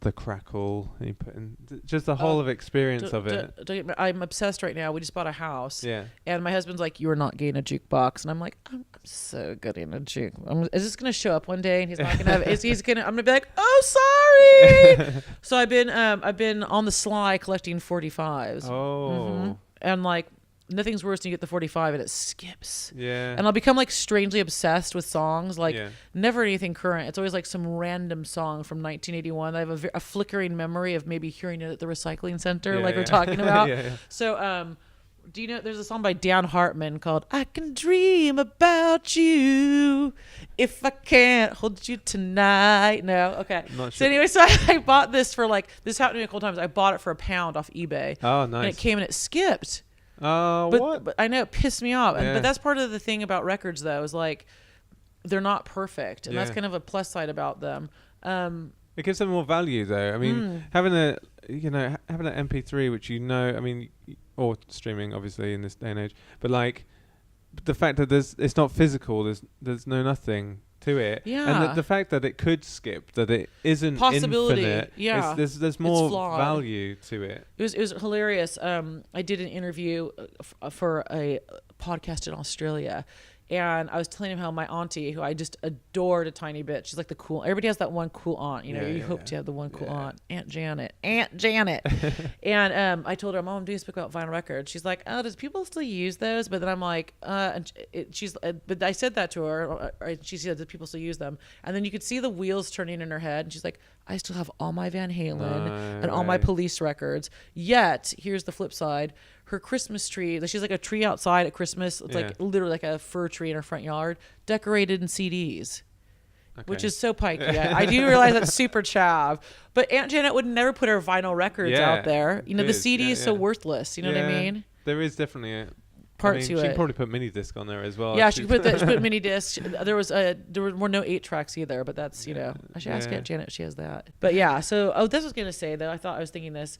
the crackle and you put in just the whole of experience of it. I'm obsessed right now. We just bought a house. Yeah. And my husband's like, "You are not getting a jukebox," and I'm like, "I'm so good in a juke. Is this gonna show up one day?" And he's not gonna have. I'm gonna be like, "Oh, sorry." So I've been on the sly collecting 45s. Oh. Mm-hmm. And like. Nothing's worse than you get the 45 and it skips. Yeah. And I'll become like strangely obsessed with songs. Like never anything current. It's always like some random song from 1981. I have a flickering memory of maybe hearing it at the recycling center we're talking about. So do you know there's a song by Dan Hartman called I Can Dream About You If I Can't Hold You Tonight. No? Okay. Not So sure. anyway, so I bought this for like, this happened to me a couple times. I bought it for £1 off eBay. Oh, nice. And it came and it skipped. What? But I know it pissed me off. Yeah. But that's part of the thing about records, though, is like they're not perfect, and that's kind of a plus side about them. It gives them more value, though. I mean, having an MP3, which I mean, or streaming, obviously, in this day and age, but like the fact that it's not physical, there's no nothing to it, and the fact that it could skip, that it isn't possibility, infinite, there's more value to it. It was hilarious. I did an interview for a podcast in Australia, And I was telling him how my auntie, who I just adored a tiny bit, she's like the cool. Everybody has that one cool aunt, you know. You hope to have the one cool aunt, Aunt Janet. And I told her, Mom, I'm doing a book about vinyl records. She's like, oh, does people still use those? But then I'm like, but I said that to her. She said, does people still use them? And then you could see the wheels turning in her head, and she's like, I still have all my Van Halen and all my Police records. Yet, here's the flip side. Her Christmas tree, she's like a tree outside at Christmas. It's like literally like a fir tree in her front yard, decorated in CDs, which is so pikey. I do realize that's super chav. But Aunt Janet would never put her vinyl records out there. You know, the CD is so worth,less. You know what I mean? There is definitely a part to it. She can probably put mini disc on there as well. Yeah, she put mini disc. There were no 8 tracks either, but that's, you know, I should ask Aunt Janet if she has that. But yeah, so this was gonna say though, I was thinking this.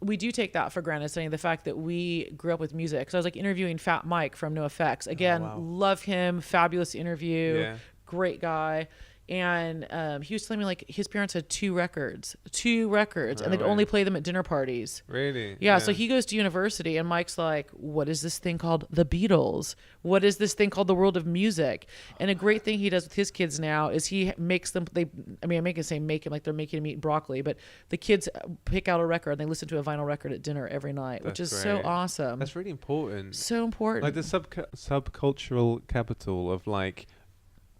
We do take that for granted, saying the fact that we grew up with music. So I was like interviewing Fat Mike from NoFX. Again, love him, fabulous interview, great guy. And he was telling me like his parents had 2 records, and they'd only play them at dinner parties. Really? Yeah. So he goes to university, and Mike's like, "What is this thing called the Beatles? What is this thing called the world of music?" And a great thing he does with his kids now is he makes them. I make it say make him like they're making him eat broccoli, but the kids pick out a record and they listen to a vinyl record at dinner every night, which is so awesome. That's really important. So important. Like the subcultural capital of like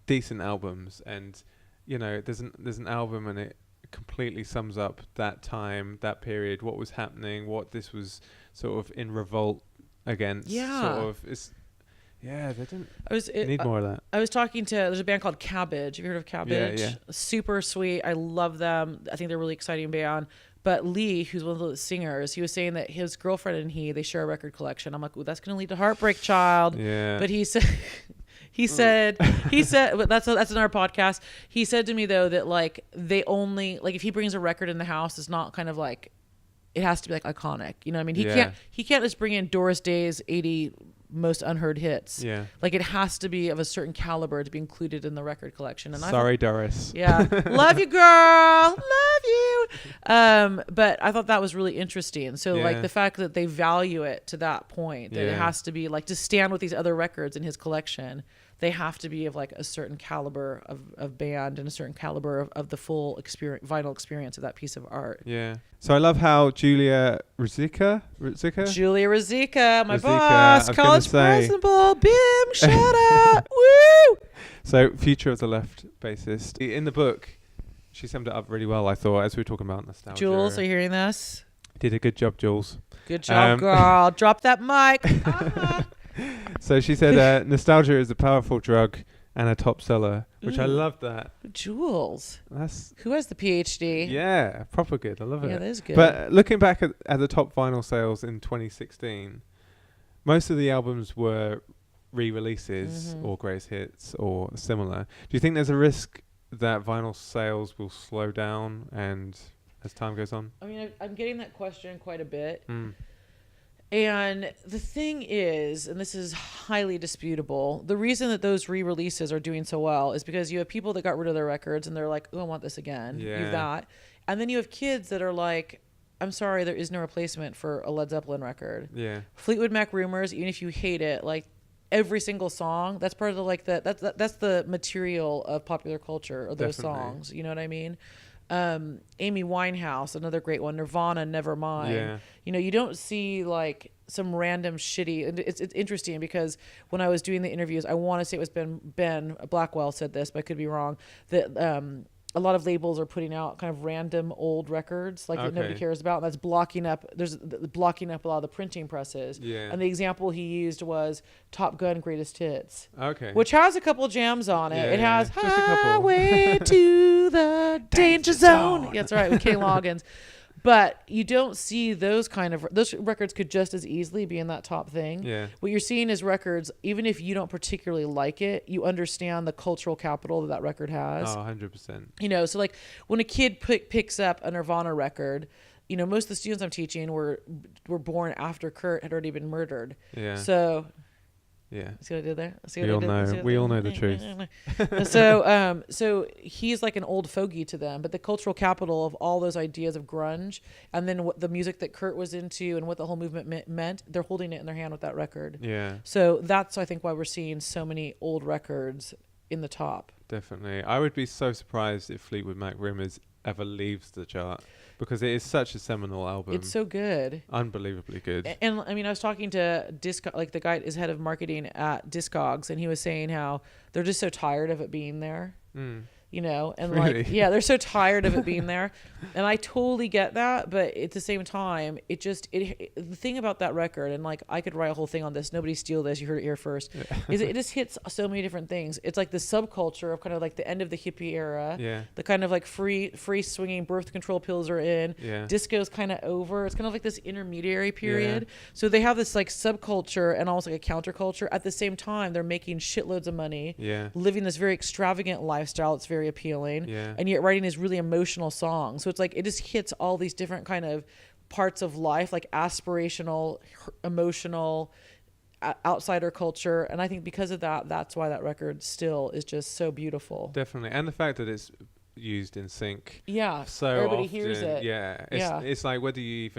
decent albums, and you know there's an album and it completely sums up that time, that period, what was happening, what this was sort of in revolt against. They need more of that. I was talking to, there's a band called Cabbage. Have you heard of Cabbage? Yeah. Super sweet. I love them. I think they're a really exciting band. But Lee, who's one of the singers, he was saying that his girlfriend and they share a record collection. I'm like, ooh, that's going to lead to heartbreak, child. Yeah. But he said, but that's in our podcast. He said to me though that like they only like if he brings a record in the house, it's not kind of like it has to be like iconic. You know what I mean? He can't just bring in Doris Day's 80 most unheard hits. Yeah. Like it has to be of a certain caliber to be included in the record collection. And sorry, Doris. Yeah. Love you, girl. Love you. But I thought that was really interesting. So like the fact that they value it to that point, that it has to be like to stand with these other records in his collection. They have to be of like a certain caliber of band and a certain caliber of the full vinyl experience of that piece of art. Yeah. So I love how Julia Ruzicka, my boss, college principal, Bim, shout out, woo! So Future of the Left bassist. In the book, she summed it up really well, I thought, as we were talking about nostalgia. Jules, are you hearing this? Did a good job, Jules. Good job, girl. Drop that mic. So she said, nostalgia is a powerful drug and a top seller, which I love that. Jules. Who has the PhD? Yeah, proper good. I love it. Yeah, that is good. But looking back at the top vinyl sales in 2016, most of the albums were re-releases or greatest hits or similar. Do you think there's a risk that vinyl sales will slow down and as time goes on? I mean, I'm getting that question quite a bit. And the thing is, and this is highly disputable, the reason that those re-releases are doing so well is because you have people that got rid of their records and they're like, oh, I want this again. You have that. And then you have kids that are like, I'm sorry, there is no replacement for a Led Zeppelin record. Yeah. Fleetwood Mac Rumors, even if you hate it, like every single song, that's part of the like that's the material of popular culture or those songs. You know what I mean? Amy Winehouse, another great one. Nirvana, Nevermind. Yeah. You know, you don't see like some random shitty. And it's interesting because when I was doing the interviews, I want to say it was Ben Blackwell said this, but I could be wrong. That a lot of labels are putting out kind of random old records like that nobody cares about, and that's blocking up. There's blocking up a lot of the printing presses. Yeah. And the example he used was Top Gun Greatest Hits. Okay. Which has a couple jams on it. It has Highway to the Danger Zone. Yeah, that's right, with Kenny Loggins. But you don't see those records could just as easily be in that top thing. Yeah. What you're seeing is records, even if you don't particularly like it, you understand the cultural capital that record has. Oh, 100%. You know, so like when a kid picks up a Nirvana record, you know, most of the students I'm teaching were born after Kurt had already been murdered. Yeah. So Yeah. See what I did there? See We what all I did? know. See what We I all did? know the truth. So he's like an old fogey to them, but the cultural capital of all those ideas of grunge, and then what the music that Kurt was into and what the whole movement meant, they're holding it in their hand with that record. Yeah. So that's, I think, why we're seeing so many old records in the top. Definitely. I would be so surprised if Fleetwood Mac Rumours ever leaves the chart, because it is such a seminal album. It's so good. Unbelievably good. And I mean, I was talking to the guy is head of marketing at Discogs, and he was saying how they're just so tired of it being there. You know, and Really? like, yeah, they're so tired of it being there. And I totally get that. But at the same time, the thing about that record, and like, I could write a whole thing on this, nobody steal this, you heard it here first, is it just hits so many different things. It's like the subculture of kind of like the end of the hippie era. Yeah. The kind of like free swinging birth control pills are in. Yeah. Disco's kind of over. It's kind of like this intermediary period. Yeah. So they have this like subculture and almost like a counterculture. At the same time, they're making shitloads of money. Yeah. Living this very extravagant lifestyle. It's very appealing. Yeah. And yet writing these really emotional songs. So it's like it just hits all these different kind of parts of life, like aspirational, emotional, outsider culture. And I think because of that, that's why that record still is just so beautiful. Definitely. And the fact that it's used in sync. Yeah. So everybody often, hears it. Yeah. It's like whether you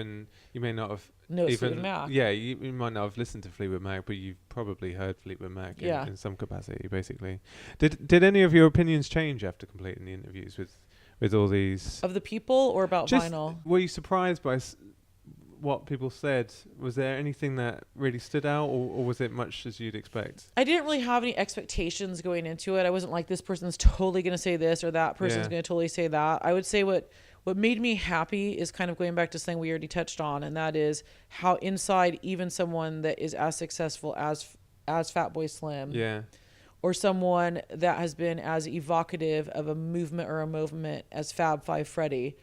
may not have Fleetwood Mac. Yeah, you might not have listened to Fleetwood Mac, but you've probably heard Fleetwood Mac in some capacity, basically. Did any of your opinions change after completing the interviews with all these? Of the people or about vinyl? Were you surprised by what people said? Was there anything that really stood out, or was it much as you'd expect? I didn't really have any expectations going into it. I wasn't like, this person's totally going to say this or that person's going to totally say that. I would say what made me happy is kind of going back to something we already touched on, and that is how inside even someone that is as successful as Fatboy Slim, or someone that has been as evocative of a movement or a movement as Fab Five Freddy,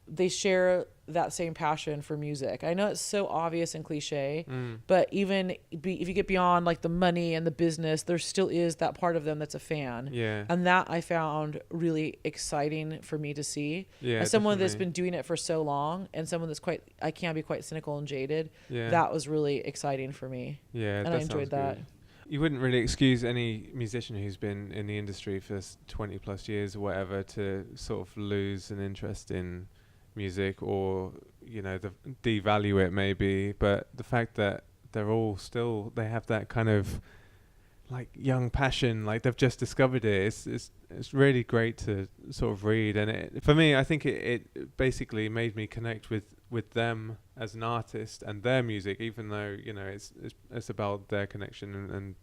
they share that same passion for music. I know it's so obvious and cliche, but even if you get beyond like the money and the business, there still is that part of them that's a fan. Yeah. And that I found really exciting for me to see. Yeah, as someone definitely. that's been doing it for so long, and someone that's I can be quite cynical and jaded. Yeah. That was really exciting for me. Yeah. And I enjoyed that. Good. You wouldn't really excuse any musician who's been in the industry for 20 plus years or whatever to sort of lose an interest in music, or devalue it maybe, but the fact that they're all they have that kind of like young passion, like they've just discovered it. It's really great to sort of read, and for me, I think it basically made me connect with them as an artist and their music, even though it's about their connection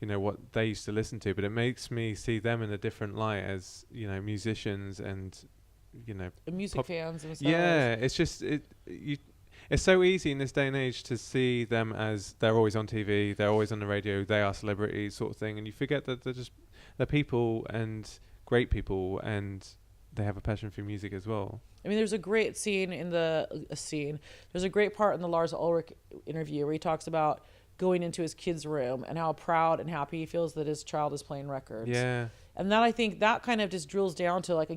and what they used to listen to, but it makes me see them in a different light as musicians and music fans themselves. Yeah, it's just it's so easy in this day and age to see them as they're always on TV, they're always on the radio, they are celebrities sort of thing, and you forget that they're people and great people, and they have a passion for music as well. I mean, there's a great There's a great part in the Lars Ulrich interview where he talks about going into his kid's room and how proud and happy he feels that his child is playing records. Yeah. And that, I think that kind of just drills down to like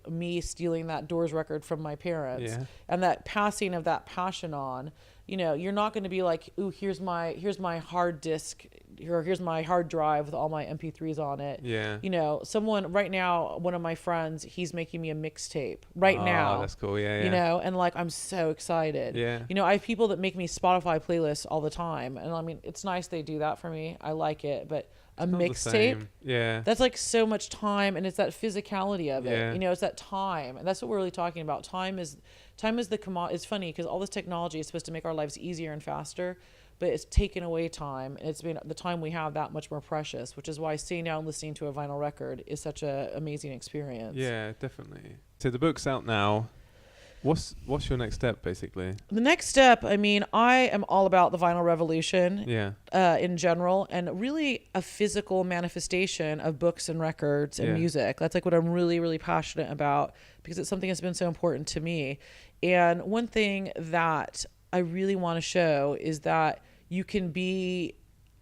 me stealing that Doors record from my parents, and that passing of that passion on. You're not going to be like, ooh, here's my hard disk, or here's my hard drive with all my MP3s on it. Yeah. Someone right now, one of my friends, he's making me a mixtape right now. Oh, that's cool. Yeah. And like, I'm so excited. Yeah. I have people that make me Spotify playlists all the time, and I mean, it's nice they do that for me. I like it, but a mixtape, that's like so much time, and it's that physicality of it. It's that time, and that's what we're really talking about. Time is the commodity. It's funny because all this technology is supposed to make our lives easier and faster, but it's taken away time, and it's been the time we have that much more precious, which is why sitting down and listening to a vinyl record is such an amazing experience. Yeah, definitely. So the book's out now. What's your next step, basically? The next step, I mean, I am all about the vinyl revolution in general, and really a physical manifestation of books and records and music. That's like what I'm really, really passionate about, because it's something that's been so important to me. And one thing that I really want to show is that you can be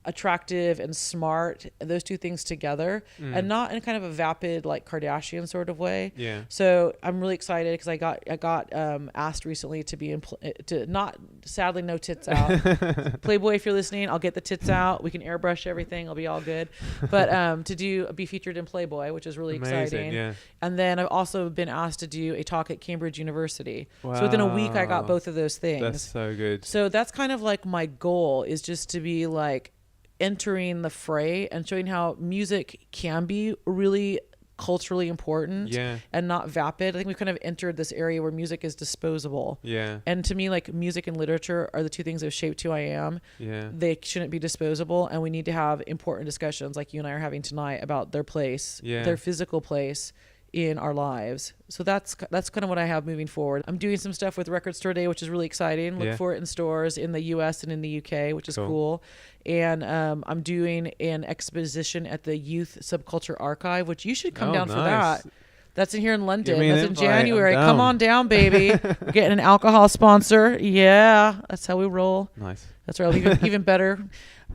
attractive and smart, those two things together, and not in kind of a vapid like Kardashian sort of way. Yeah. So I'm really excited because I got asked recently to be to not, sadly, no tits out. Playboy, if you're listening, I'll get the tits out. We can airbrush everything. I'll be all good. But to be featured in Playboy, which is really exciting. Yeah. And then I've also been asked to do a talk at Cambridge University. Wow. So within a week, I got both of those things. That's so good. So that's kind of like my goal, is just to be like entering the fray and showing how music can be really culturally important and not vapid. I think we've kind of entered this area where music is disposable. Yeah. And to me, like, music and literature are the two things that have shaped who I am. Yeah. They shouldn't be disposable, and we need to have important discussions like you and I are having tonight about their place, their physical place in our lives. So that's kind of what I have moving forward. I'm doing some stuff with Record Store Day, which is really exciting. Look for it in stores in the US and in the UK, which is cool. And I'm doing an exposition at the Youth Subculture Archive, which you should come down for that. That's in here in London. That's in January. Come on down, baby. We're getting an alcohol sponsor. Yeah, that's how we roll. Nice. That's right. Even better.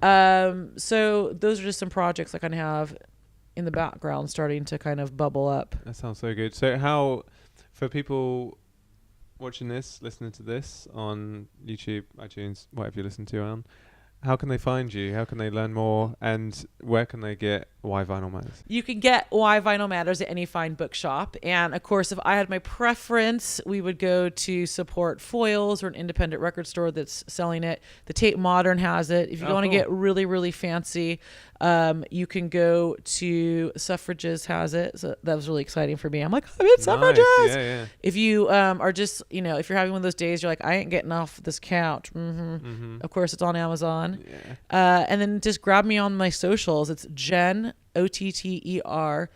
So those are just some projects I kind of have in the background starting to kind of bubble up. That sounds so good. So how, for people watching this, listening to this on YouTube, iTunes, whatever you listen to on, how can they find you? How can they learn more? And where can they get Why Vinyl Matters? You can get Why Vinyl Matters at any fine bookshop. And of course, if I had my preference, we would go to support Foils or an independent record store that's selling it. The Tate Modern has it. If you want to get really, really fancy, you can go to Suffrages has it. So that was really exciting for me. I'm like, I'm in Suffrages. Yeah. If you are just, if you're having one of those days, you're like, I ain't getting off this couch. Of course, it's on Amazon. Yeah. And then just grab me on my socials. It's Jen, OtterBickerd.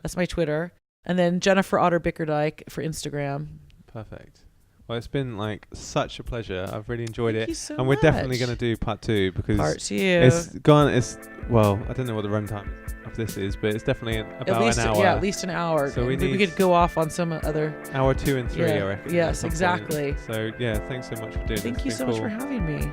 That's my Twitter. And then Jennifer Otter Bickerdike for Instagram. Perfect. Well, it's been like such a pleasure. I've really enjoyed Thank it. You so and much. We're definitely going to do part 2 because part 2. Well, I don't know what the runtime of this is, but it's definitely about an hour. Yeah, at least an hour. So we could go off on some other. Hour 2 and 3, I reckon. Yes, exactly. So yeah, thanks so much for doing this. Thank you so much for having me.